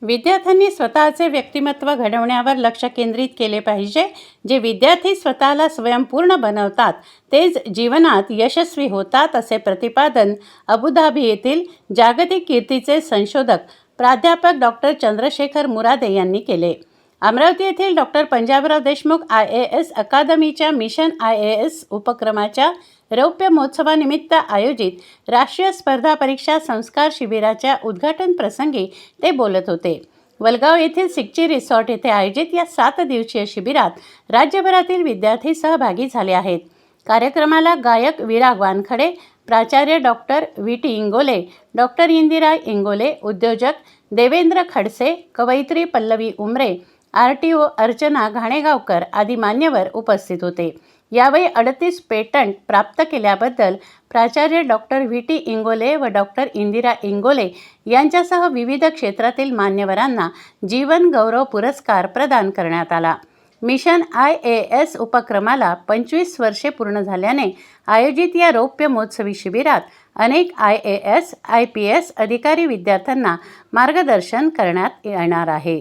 विद्यार्थ्यांनी स्वतःचे व्यक्तिमत्व घडवण्यावर लक्ष केंद्रित केले पाहिजे. जे विद्यार्थी स्वतःला स्वयंपूर्ण बनवतात तेच जीवनात यशस्वी होतात, असे प्रतिपादन अबुधाबी येथील जागतिक कीर्तीचे संशोधक प्राध्यापक डॉक्टर चंद्रशेखर मुरादे यांनी केले. अमरावती येथील डॉक्टर पंजाबराव देशमुख IAS अकादमीच्या मिशन IAS उपक्रमाच्या रौप्य महोत्सवानिमित्त आयोजित राष्ट्रीय स्पर्धा परीक्षा संस्कार शिबिराच्या उद्घाटन प्रसंगी ते बोलत होते. वलगाव येथील सिकची रिसॉर्ट येथे आयोजित या 7 दिवसीय शिबिरात राज्यभरातील विद्यार्थी सहभागी झाले आहेत. कार्यक्रमाला गायक विराग वानखडे, प्राचार्य doctor VT Ingole, doctor Indira Ingole, उद्योजक देवेंद्र खडसे, कवयित्री पल्लवी उमरे, RTO अर्चना घाणेगावकर आदी मान्यवर उपस्थित होते. यावेळी 38 पेटंट प्राप्त केल्याबद्दल प्राचार्य डॉक्टर VT इंगोले व डॉक्टर इंदिरा इंगोले यांच्यासह विविध क्षेत्रातील मान्यवरांना जीवन गौरव पुरस्कार प्रदान करण्यात आला. मिशन IAS उपक्रमाला 25 वर्षे पूर्ण झाल्याने आयोजित या रौप्य महोत्सवी शिबिरात अनेक IAS, IPS अधिकारी विद्यार्थ्यांना मार्गदर्शन करण्यात येणार आहे.